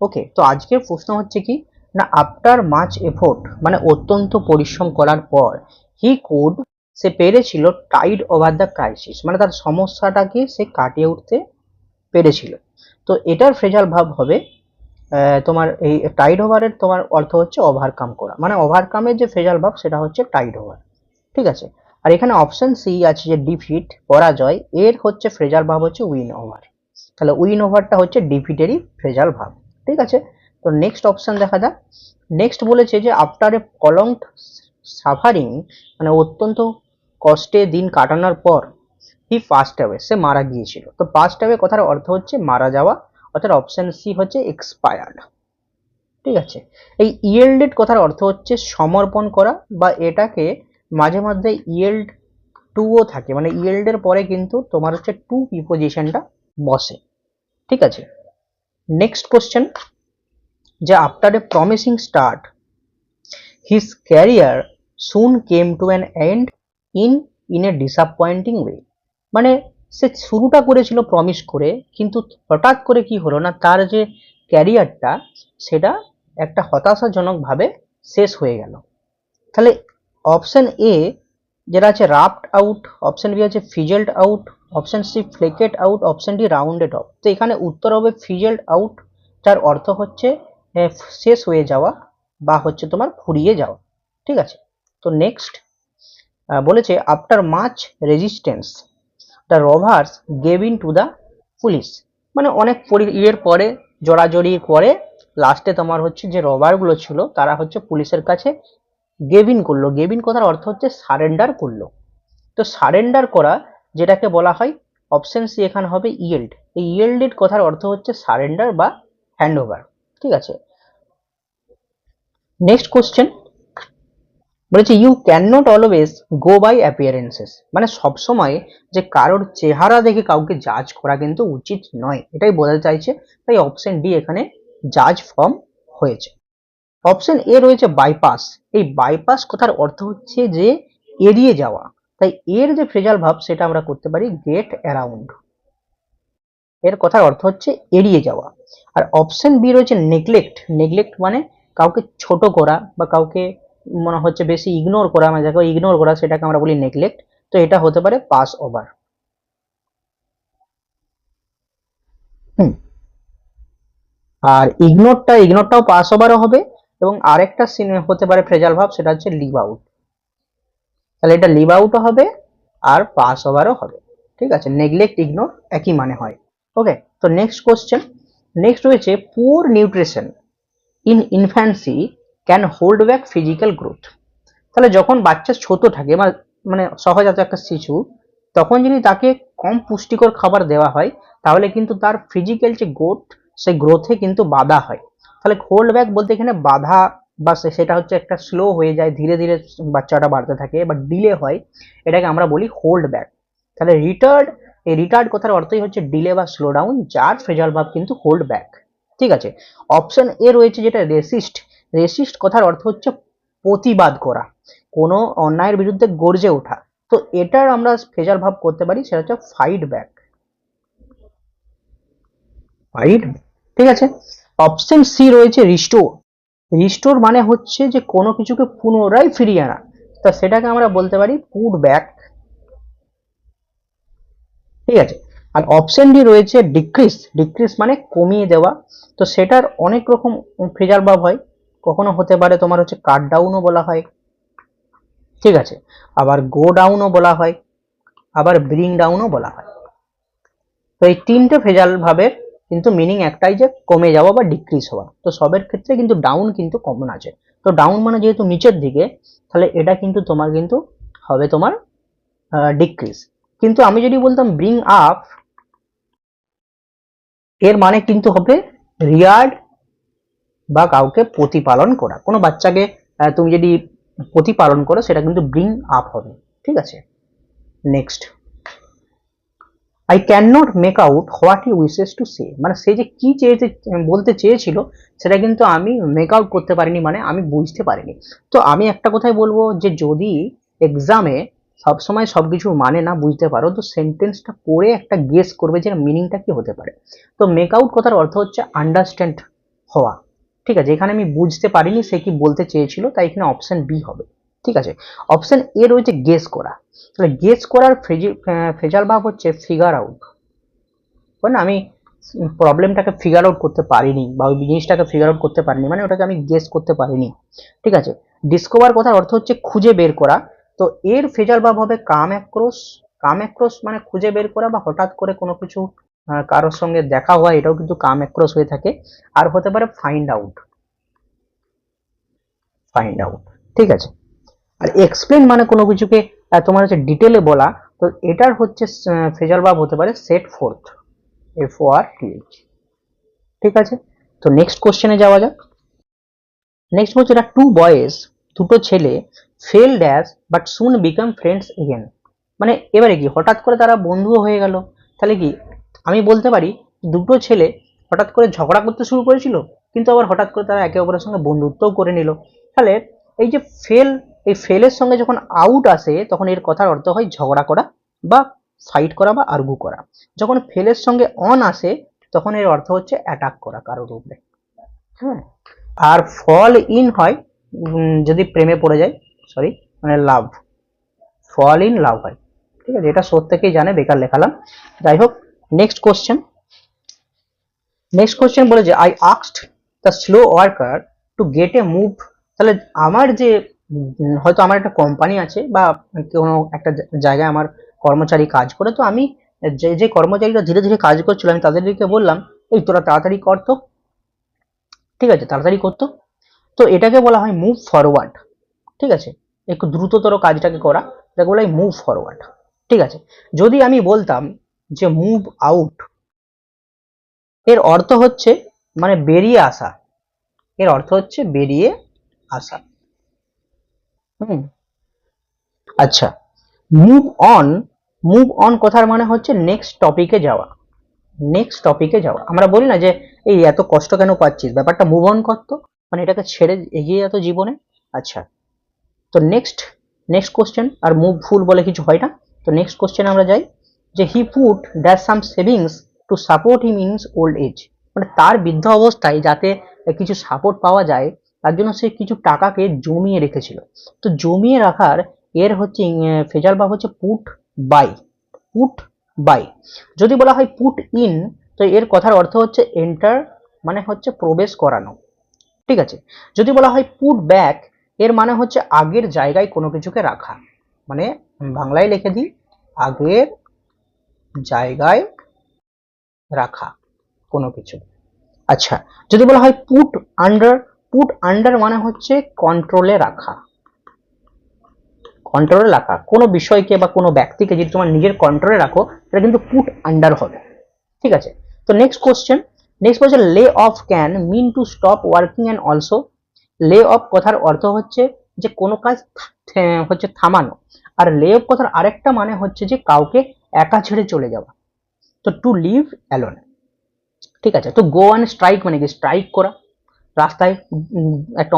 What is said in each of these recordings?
ওকে, তো আজকের প্রশ্ন হচ্ছে কি না, আফটার মাচ এফোর্ট মানে অত্যন্ত পরিশ্রম করার পর হি কুড, সে পেরেছিল টাইড ওভার দ্য ক্রাইসিস মানে তার সমস্যাটাকে সে কাটিয়ে উঠতে পেরেছিল। তো এটার ফ্রেজাল ভাব হবে তোমার এই টাইড ওভারের তোমার অর্থ হচ্ছে ওভারকাম করা, মানে ওভারকামের যে ফ্রেজাল ভাব সেটা হচ্ছে টাইড ওভার। ঠিক আছে, আর এখানে অপশন সি আছে যে ডিফিট পরাজয়, এর হচ্ছে ফ্রেজাল ভাব হচ্ছে উইন ওভার। তাহলে উইন ওভারটা হচ্ছে ডিফিটেরই ফ্রেজাল ভাব। ঠিক আছে, তো নেক্সট অপশন দেখা যাক। নেক্সট বলেছে যে আফটার এ প্রলংড সাফারিং মানে অত্যন্ত কষ্টে দিন কাটানোর পর হি পাস্ট অ্যাওয়ে, সে মারা গিয়েছিল। তো পাস্ট অ্যাওয়ে কথার অর্থ হচ্ছে মারা যাওয়া, অর্থাৎ অপশন সি হচ্ছে এক্সপায়ার্ড। ঠিক আছে, এই ইয়েল্ডেড কথার অর্থ হচ্ছে সমর্পণ করা, বা এটাকে মাঝে মধ্যে ইয়েল্ড টুও থাকে, মানে ইয়েল্ডের পরে কিন্তু তোমার হচ্ছে টু প্রিপোজিশনটা বসে। ঠিক আছে, নেক্সট কোশ্চেন, যে after a promising start his career soon came to an end in in a disappointing way, মানে সে শুরুটা করেছিল প্রমিস করে, কিন্তু হঠাৎ করে কি হলো না, তার যে ক্যারিয়ারটা সেটা একটা হতাশাজনকভাবে শেষ হয়ে গেল। তাহলে অপশন এ যেটা আছে রাফট আউট, অপশন বি আছে fizzled out, option C flaked out, option D rounded off. তো এখানে উত্তর হবে ফিজেল্ড আউট, যার অর্থ হচ্ছে শেষ হয়ে যাওয়া বা হচ্ছে তোমার ফুরিয়ে যাওয়া। ঠিক আছে, তো নেক্সট বলেছে after much resistance the robbers gave in to the police, মানে অনেক ইয়ের পরে জড়াজড়ির পরে লাস্টে তোমার হচ্ছে যে রবারগুলো ছিল তারা হচ্ছে পুলিশের কাছে গেভ ইন করলো। গেভ ইন কথার অর্থ হচ্ছে সারেন্ডার করলো। তো সারেন্ডার করা যেটাকে বলা হয় অপশন সি এখানে হবে ইয়েল্ড। এই ইয়েল্ডেড কথার অর্থ হচ্ছে সারেন্ডার বা হ্যান্ড ওভার। ঠিক আছে, নেক্সট কোশ্চেন বলেছে you can not always go by appearances, মানে সবসময় যে কারোর চেহারা দেখে কাউকে জাজ করা কিন্তু উচিত নয়, এটাই বোঝাতে চাইছে। তাই অপশন ডি এখানে জাজ ফর্ম হয়েছে। অপশন এ রয়েছে বাইপাস, এই বাইপাস কথার অর্থ হচ্ছে যে এড়িয়ে যাওয়া, তাই এর যে ফ্রেজাল ভাব সেটা আমরা করতে পারি গেট অ্যারাউন্ড, এর কথার অর্থ হচ্ছে এড়িয়ে যাওয়া। আর অপশন বি রয়েছে নেগলেক্ট, নেগলেক্ট মানে কাউকে ছোট করা বা কাউকে মনে হচ্ছে বেশি ইগনোর করা, মানে যাকে ইগনোর করা সেটাকে আমরা বলি নেগলেক্ট। তো এটা হতে পারে পাস ওভার। হুম, আর ইগনোরটাও পাস ওভারও হবে, এবং আরেকটা হতে পারে ফ্রেজাল ভাব, সেটা হচ্ছে লিভ আউট। তাহলে এটা লিভ আউটও হবে আর পাস ওভারও হবে। ঠিক আছে, নেগলেক্ট ইগনোর একই মানে হয়। ওকে, তো নেক্সট কোশ্চেন, নেক্সট রয়েছে poor nutrition in infancy can hold back physical growth. তাহলে যখন বাচ্চা ছোট থাকে মানে সহজাত একটা শিশু, তখন যদি তাকে কম পুষ্টিকর খাবার দেওয়া হয় তাহলে কিন্তু তার ফিজিক্যাল যে গ্রোথ সেই গ্রোথে কিন্তু বাধা হয়। তাহলে হোল্ড ব্যাক বলতে এখানে বাধা বা সেটা হচ্ছে একটা স্লো হয়ে যায়, ধীরে ধীরে বাচ্চাটা বাড়তে থাকে বা ডিলে হয়, এটাকে আমরা বলি হোল্ড ব্যাক। তাহলে রিটার্ড, এই রিটার্ড কথার অর্থই হচ্ছে ডিলে বা স্লো ডাউন, যার ফ্রেজাল ভাব কিন্তু হোল্ড ব্যাক। ঠিক আছে, অপশন এ রয়েছে যেটা রেসিস্ট, রেসিস্ট কথার অর্থ হচ্ছে প্রতিবাদ করা, কোনো অন্যায়ের বিরুদ্ধে গর্জে ওঠা। তো এটার আমরা ফ্রেজাল ভাব করতে পারি সেটা হচ্ছে ফাইট ব্যাক, ফাইট। ঠিক আছে, অপশন সি রয়েছে রিস্টোর, রিস্টোর মানে হচ্ছে যে কোনো কিছুকে পুনরায় ফিরিয়ে আনা, তা সেটাকে আমরা বলতে পারি পুট ব্যাক। ঠিক আছে, আর অপশন ডি রয়েছে ডিক্রিস, ডিক্রিস মানে কমিয়ে দেওয়া। তো সেটার অনেক রকম ফ্রেজাল ভাব হয়, কখনো হতে পারে তোমার হচ্ছে কাট ডাউনও বলা হয়। ঠিক আছে, আবার গো ডাউনও বলা হয়, আবার ব্রিং ডাউনও বলা হয়। তো এই তিনটে ফ্রেজাল ভাবের কিন্তু মিনিং একটাই, যে কমে যাওয়া বা ডিক্রিজ হওয়া। তো সবের ক্ষেত্রে কিন্তু ডাউন কিন্তু কমন আছে। তো ডাউন মানে যেহেতু নিচের দিকে, তাহলে এটা কিন্তু তোমার কিন্তু হবে তোমার ডিক্রিজ। কিন্তু আমি যদি বলতাম ব্রিং আপ, এর মানে কিন্তু হবে রিয়ার্ড বা কাউকে প্রতিপালন করা, কোনো বাচ্চাকে তুমি যদি প্রতিপালন করো সেটা কিন্তু ব্রিং আপ হবে। ঠিক আছে, next, I can not make out what he wishes to say, মানে সে যে কি বলতে চেয়েছিল সেটা কিন্তু আমি মেক আউট করতে পারিনি, মানে আমি বুঝতে পারিনি। তো আমি একটা কথাই বলবো যে যদি এক্সামে সবসময় সবকিছু মানে না বুঝতে পারো, তো সেন্টেন্সটা পড়ে একটা গেস করবে যে মিনিংটা কি হতে পারে। তো মেক আউট কথার অর্থ হচ্ছে আন্ডারস্ট্যান্ড হওয়া। ঠিক আছে, এখানে আমি বুঝতে পারিনি সে কি বলতে চেয়েছিল, তাই এখানে অপশন বি হবে। ঠিক আছে, অপশন এ রয়েছে গেস করা। তাহলে গেস করার ফ্রেজাল ভার্ব হচ্ছে ফিগার আউট। না, আমি প্রবলেমটাকে ফিগার আউট করতে পারিনি বা ওই জিনিসটাকে ফিগার আউট করতে পারিনি, মানে ওটাকে আমি গেস করতে পারিনি। ঠিক আছে, ডিসকভার কথার অর্থ হচ্ছে খুঁজে বের করা। তো এর ফ্রেজাল ভার্ব হবে কাম অ্যাক্রস। কাম অ্যাক্রস মানে খুঁজে বের করা বা হঠাৎ করে কোনো কিছু কারোর সঙ্গে দেখা হওয়া, এটাও কিন্তু কাম অ্যাক্রস হয়ে থাকে। আর হতে পারে ফাইন্ড আউট। ফাইন্ড আউট, ঠিক আছে। আর এক্সপ্লেন মানে কোনো কিছুকে তোমার হচ্ছে ডিটেলে বলা। তো এটার হচ্ছে ফ্রেজাল ভার্ব হতে পারে সেট ফোর্থ, FORTH। ঠিক আছে, তো নেক্সট কোশ্চেনে যাওয়া যাক। নেক্সট বলছে এটা টু বয়েজ, দুটো ছেলে fail dash but soon become friends again. মানে এবারে কি হঠাৎ করে তারা বন্ধু হয়ে গেল। তাহলে কি আমি বলতে পারি দুটো ছেলে হঠাৎ করে ঝগড়া করতে শুরু করেছিল, কিন্তু আবার হঠাৎ করে তারা একে অপরের সঙ্গে বন্ধুত্বও করে নিল। তাহলে এই যে ফেল, এই ফেলের সঙ্গে যখন আউট আসে তখন এর কথার অর্থ হয় ঝগড়া করা বা ফাইট করা বা আর্গু করা। যখন ফেলের সঙ্গে অন আসে তখন এর অর্থ হচ্ছে অ্যাটাক করা কারোর উপরে। হ্যাঁ, আর ফল ইন হয় যদি প্রেমে পড়ে যায়, সরি মানে লাভ, ফল ইন লাভ হয়। ঠিক আছে, এটা প্রত্যেকেই জানে, বেকার লেখালাম। যাই হোক, নেক্সট কোশ্চেন। নেক্সট কোশ্চেন বলে যে I asked the slow worker to get A move. তাহলে আমার যে হয়তো আমার একটা কোম্পানি আছে বা কোনো একটা জায়গায় আমার কর্মচারী কাজ করে, তো আমি যে যে কর্মচারীরা ধীরে ধীরে কাজ করছিল আমি তাদেরকে বললাম এই তোরা তাড়াতাড়ি কর তো। ঠিক আছে, তাড়াতাড়ি করতো। তো এটাকে বলা হয় মুভ ফরওয়ার্ড। ঠিক আছে, একটু দ্রুততর কাজটাকে করা, এটাকে বলা হয় মুভ ফরওয়ার্ড। ঠিক আছে, যদি আমি বলতাম যে মুভ আউট, এর অর্থ হচ্ছে মানে বেরিয়ে আসা। এর অর্থ হচ্ছে বেরিয়ে আসা। হুম, আচ্ছা। মুভ অন, মুভ অন কথার মানে হচ্ছে নেক্সট টপিকে যাওয়া। নেক্সট টপিকে যাওয়া, আমরা বলি না যে এই এত কষ্ট কেন পাচ্ছিস, ব্যাপারটা মুভ অন করতো, মানে এটাকে ছেড়ে এগিয়ে যেত জীবনে। আচ্ছা, তো নেক্সট নেক্সট কোশ্চেন, আর মুভ ফুল বলে কিছু হয় না। তো নেক্সট কোশ্চেন আমরা যাই যে he put dash some savings to support him in old age. মানে তার বৃদ্ধ অবস্থায় যাতে কিছু সাপোর্ট পাওয়া যায় তার জন্য সে কিছু টাকাকে জমিয়ে রেখেছিল। তো জমিয়ে রাখার এর হচ্ছে ফেজাল বা হচ্ছে পুট বাই। Put by. যদি বলা হয় পুট ইন, তো এর কথার অর্থ হচ্ছে এন্টার, মানে হচ্ছে প্রবেশ করানো। ঠিক আছে, যদি বলা হয় পুট ব্যাক, এর মানে হচ্ছে আগের জায়গায় কোনো কিছুকে রাখা। মানে বাংলায় লিখে দিই, আগের জায়গায় রাখা কোনো কিছু। আচ্ছা, যদি বলা হয় পুট আন্ডার, পুট আন্ডার মানে হচ্ছে কন্ট্রোলে রাখা। কন্ট্রোলে রাখা কোনো বিষয়কে বা কোনো ব্যক্তিকে যদি তোমার নিজের কন্ট্রোলে রাখো এটা কিন্তু পুট আন্ডার হবে। ঠিক আছে, তো নেক্সট কোশ্চেন। নেক্সট বলছে lay off can mean to stop working and also. Lay off কথার অর্থ হচ্ছে যে কোনো কাজ হচ্ছে থামানো। আর লে অফ কথার আরেকটা মানে হচ্ছে যে কাউকে একা ছেড়ে চলে যাওয়া। তো টু লিভ অ্যালোন। ঠিক আছে, তো গো অ্যান্ড স্ট্রাইক মানে কি স্ট্রাইক করা রাস্তায়, একটা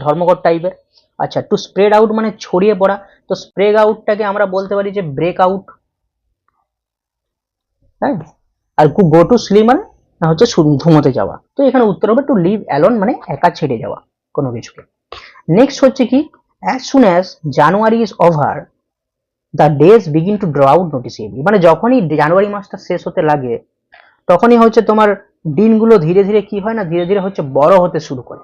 ধর্মঘট টাইপের। আচ্ছা, টু স্প্রেড আউট মানে ছড়িয়ে পড়া। তো স্প্রেড আউটটাকে আমরা বলতে পারি যে ব্রেক আউট। হ্যাঁ, আর গো টু স্লিপ মানে হচ্ছে ঘুমোতে যাওয়া। তো এখানে উত্তর হবে টু লিভ অ্যালোন মানে একা ছেড়ে যাওয়া কোনো কিছুকে। নেক্সট হচ্ছে কি as soon as January is over the days begin to draw out noticeably. মানে যখনই জানুয়ারি মাসটা শেষ হতে লাগে তখনই হচ্ছে তোমার দিনগুলো ধীরে ধীরে কি হয় না, ধীরে ধীরে হচ্ছে বড় হতে শুরু করে।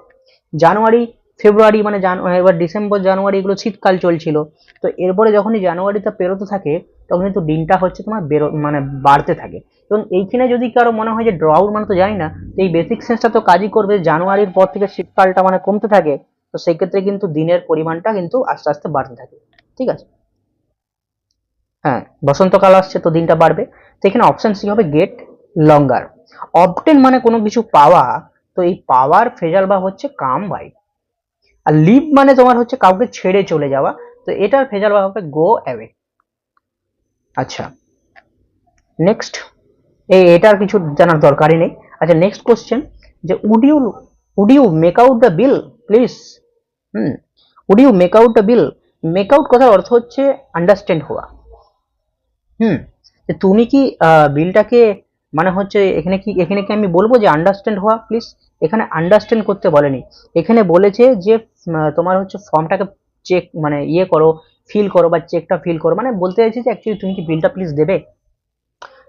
জানুয়ারি ফেব্রুয়ারি মানে এবার ডিসেম্বর জানুয়ারি এগুলো শীতকাল চলছিল। তো এরপরে যখনই জানুয়ারিটা পেরোতে থাকে তখন কিন্তু দিনটা হচ্ছে তোমার মানে বাড়তে থাকে। এবং এইখানে যদি কারো মনে হয় যে ড্র আউট মানে তো জানি না, তো এই বেসিক সেন্সটা তো কাজই করবে। জানুয়ারির পর থেকে শীতকালটা মানে কমতে থাকে, তো সেই ক্ষেত্রে কিন্তু দিনের পরিমাণটা কিন্তু আস্তে আস্তে বাড়তে থাকে। ঠিক আছে, হ্যাঁ, বসন্তকাল আসছে তো দিনটা বাড়বে। তো এখানে অপশন সি হবে গেট লঙ্গার। অবটেন মানে কোনো কিছু পাওয়া, তো এই পাওয়ার ফ্রেজাল বা হচ্ছে কাম বাই। আর লিভ মানে তোমার হচ্ছে কাউকে ছেড়ে চলে যাওয়া, তো এটার ফ্রেজাল বা হবে গো অ্যাওয়ে। আচ্ছা, নেক্সট, এটার কিছু জানার দরকারই নেই। আচ্ছা, নেক্সট কোশ্চেন যে would you make out the bill please. Hmm, would you make out the bill. Make out কথার অর্থ হচ্ছে আন্ডারস্ট্যান্ড হওয়া। হুম, তুমি কি বিলটাকে মানে হচ্ছে এখানে কি আমি বলবো যে আন্ডারস্ট্যান্ড হওয়া প্লিজ, এখানে আন্ডারস্ট্যান্ড করতে বলেনি, এখানে বলেছে যে তোমার হচ্ছে ফর্মটাকে চেক মানে ইয়ে করো, ফিল করো বা চেকটা ফিল করো, মানে বলতে চাইছি যে অ্যাকচুয়ালি তুমি কি বিলটা প্লিজ দেবে।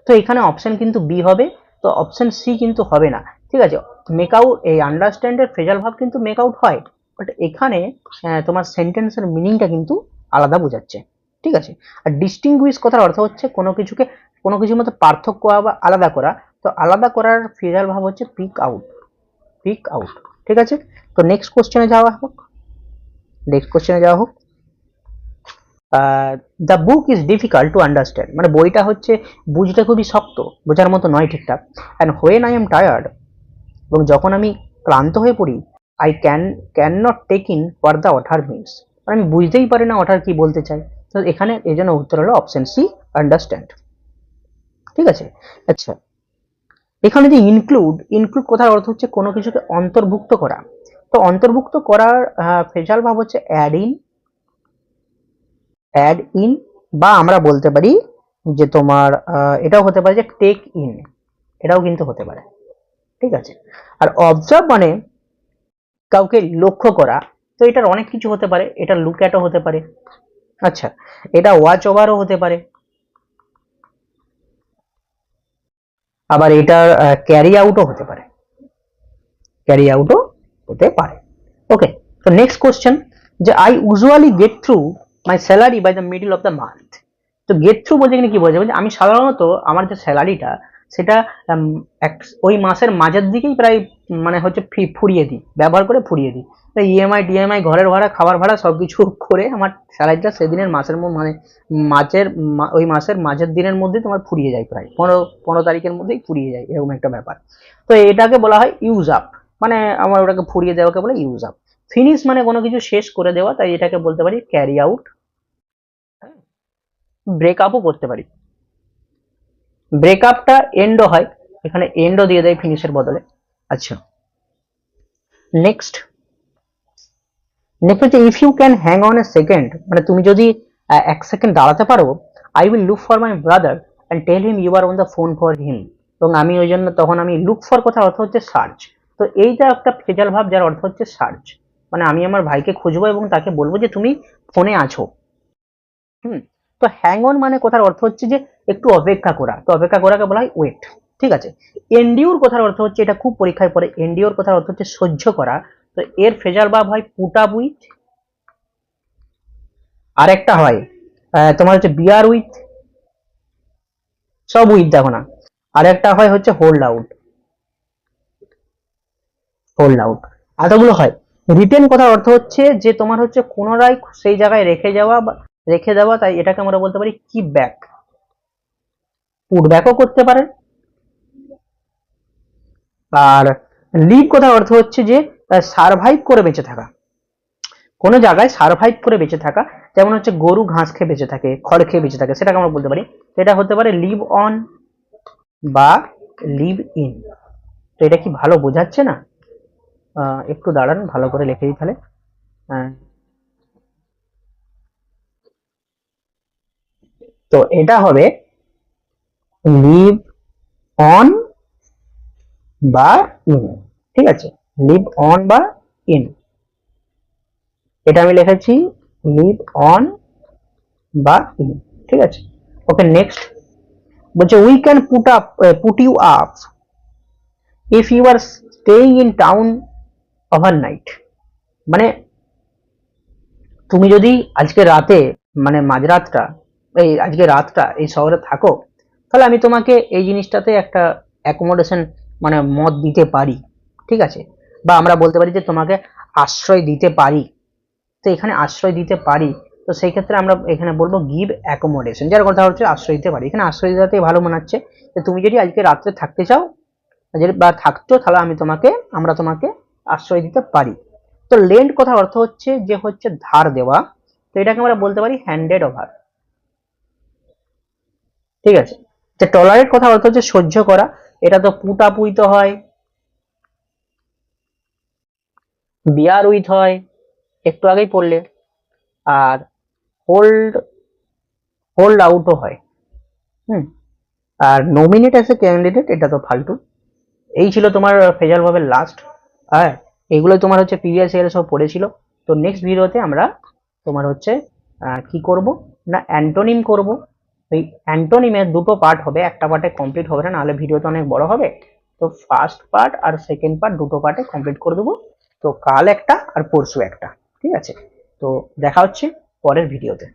তো এখানে অপশন কিন্তু বি হবে, তো অপশন সি কিন্তু হবে না। ঠিক আছে, মেক আউট এই আন্ডারস্ট্যান্ডের ফ্রেজাল ভাব কিন্তু মেক আউট হয়, বাট এখানে তোমার সেন্টেন্সের মিনিংটা কিন্তু আলাদা বোঝাচ্ছে। ঠিক আছে, আর ডিস্টিংগুইশ কথার অর্থ হচ্ছে কোনো কিছুর মধ্যে পার্থক্য বা আলাদা করা, তো আলাদা করার ফ্রেজাল ভাব হচ্ছে পিক আউট, পিক আউট। ঠিক আছে, তো নেক্সট কোশ্চেনে যাওয়া হোক, the book is difficult to understand, মানে বইটা হচ্ছে বুঝতে খুবই শক্ত, বোঝার মতো নয় ঠিকঠাক। And when I am tired, এবং যখন আমি ক্লান্ত হয়ে পড়ি, I can not take in what the author means, আমি বুঝতেই পারি না অথার কি বলতে চাই। তো এখানে এই জন্য উত্তর হলো অপশন সি, আন্ডারস্ট্যান্ড। ঠিক আছে, আচ্ছা, এখানে যে ইনক্লুড কথার অর্থ হচ্ছে কোনো কিছুকে অন্তর্ভুক্ত করা, তো অন্তর্ভুক্ত করার ফেজাল ভাব হচ্ছে অ্যাড ইন, বা আমরা বলতে পারি যে তোমার এটাও হতে পারে যে টেক ইন, এটাও কিন্তু হতে পারে। ঠিক আছে, আর অবজার্ভ মানে কাউকে লক্ষ্য করা, তো এটার অনেক কিছু হতে পারে, এটা লুক অ্যাটও হতে পারে, আচ্ছা, এটা ওয়াচ ওভারও হতে পারে, আবার এটার ক্যারি আউটও হতে পারে, ক্যারি আউটও হতে পারে। ওকে, তো নেক্সট কোশ্চেন, যে I usually get through my salary by the middle of the month, তো গেট থ্রু বলতে গেলে কি বোঝাবে, যে আমি সাধারণত আমার যে স্যালারিটা সেটা ওই মাসের মাঝের দিকেই প্রায় মানে হচ্ছে ফুরিয়ে দিই, ব্যবহার করে ফুরিয়ে দিই, ইএমআই ডিএমআই ঘরের ভাড়া খাবার ভাড়া সবকিছু করে আমার স্যালারিটা সেদিনের মানে ওই মাসের মাঝের দিনের মধ্যে তোমার ফুরিয়ে যায়, প্রায় 15 তারিখের মধ্যেই ফুরিয়ে যায়, এরকম একটা ব্যাপার। তো এটাকে বলা হয় ইউজ আপ, মানে আমার ওটাকে ফুরিয়ে দেওয়াকে বলে ইউজ আপ। ফিনিশ মানে কোনো কিছু শেষ করে দেওয়া, তাই এটাকে বলতে পারি ক্যারি আউট। ব্রেকআপও করতে পারি, ব্রেকআপটা এন্ডও হয়, এখানে এন্ডও দিয়ে দেয় ফিনিশের বদলে। আচ্ছা, নেক্সট নেক্সট হচ্ছে if you can hang on a second, মানে তুমি যদি 1 সেকেন্ড দাঁড়াতে পারো, I will look for my brother and tell him you are on the phone for him, এবং আমি ওই জন্য তখন আমি লুক ফর কথার অর্থ হচ্ছে সার্চ, তো এইটা একটা ফেজাল ভাব যার অর্থ হচ্ছে সার্চ, মানে আমি আমার ভাইকে খুঁজবো এবং তাকে বলবো যে তুমি ফোনে আছো। হুম, তো হ্যাং অন মানে কথার অর্থ হচ্ছে যে একটু অপেক্ষা করা, তো অপেক্ষা করাকে বলা হয় ওয়েট। ঠিক আছে, এন্ডিওর কথার অর্থ হচ্ছে, এটা খুব পরীক্ষায় পড়ে, এন্ডিওর কথার অর্থ হচ্ছে সহ্য করা, তো এর ফ্রেজাল ভাব হয় পুট আপ উইথ, আর একটা হয় তোমার হচ্ছে বিয়ার উইথ, সব উইথ দেখো না, আর একটা হয় হচ্ছে হোল্ড আউট, হোল্ড আউট, এতগুলো হয়। রিটেন কথার অর্থ হচ্ছে যে তোমার হচ্ছে পুনরায় সেই জায়গায় রেখে দেওয়া, তাই এটাকে আমরা বলতে পারি কিপ ব্যাক, পুট ব্যাকও করতে পারে। আর লিভ কথার অর্থ হচ্ছে যে সারভাইভ করে বেঁচে থাকা, কোনো জায়গায় সারভাইভ করে বেঁচে থাকা, যেমন হচ্ছে গরু ঘাস খেয়ে বেঁচে থাকে, খড় খেয়ে বেঁচে থাকে, সেটাকে আমরা বলতে পারি, সেটা হতে পারে লিভ অন বা লিভ ইন। তো এটা কি ভালো বোঝাচ্ছে না? একটু দাঁড়ান, ভালো করে লিখে দিই তাহলে। আহ, তো এটা হবে লিভ অন বা ইন। ঠিক আছে, লিভ অন বা ইন, এটা আমি লিখেছি লিভ অন বা ইন। ঠিক আছে, ওকে, নেক্সট বলছে we can put you up if you are staying in town overnight, মানে তুমি যদি আজকে রাতে মানে মাঝরাতটা আজকে রাতটা এই শহরে থাকো, তাহলে আমি তোমাকে এই জিনিসটাতে একটা অ্যাকোমোডেশন মানে মত দিতে পারি। ঠিক আছে, বা আমরা বলতে পারি যে তোমাকে আশ্রয় দিতে পারি, তো এখানে আশ্রয় দিতে পারি, তো সেই ক্ষেত্রে আমরা এখানে বলবো গিভ অ্যাকোমোডেশন, যার কথা হচ্ছে আশ্রয় দিতে পারি, এখানে আশ্রয় দেওয়াতেই ভালো মনে হচ্ছে, যে তুমি যদি আজকে রাত্রে থাকতে চাও বা থাকছো, তাহলে আমরা তোমাকে আশ্রয় দিতে পারি। তো লেন্ড কথার অর্থ হচ্ছে যে হচ্ছে ধার দেওয়া, তো এটাকে আমরা বলতে পারি হ্যান্ডেড ওভার। ঠিক আছে, যে টলারেট কথার অর্থ হচ্ছে সহ্য করা, এটা তো পুটাপুইত হয়, বিয়ার উইথ হয়, একটু আগেই পড়লে, আর হোল্ড হোল্ড আউটও হয়। হুম, আর নমিনেট অ্যাজ এ ক্যান্ডিডেট এটা তো ফালতু। এই ছিল তোমার ফেজাল ভাবের লাস্ট। হ্যাঁ, এগুলো তোমার হচ্ছে প্রিভিয়াস ইয়ারে সব পড়েছিল। তো নেক্সট ভিডিওতে আমরা তোমার হচ্ছে কি করব না অ্যান্টোনিম করব। এই অ্যান্টোনিমের দুটো পার্ট হবে, একটা পার্টে কমপ্লিট হবে না, নাহলে ভিডিও তো অনেক বড় হবে। তো ফার্স্ট পার্ট আর সেকেন্ড পার্ট দুটো পার্টে কমপ্লিট করে দেবো। তো কাল একটা আর পরশু একটা, ঠিক আছে? তো দেখা হচ্ছে পরের ভিডিওতে।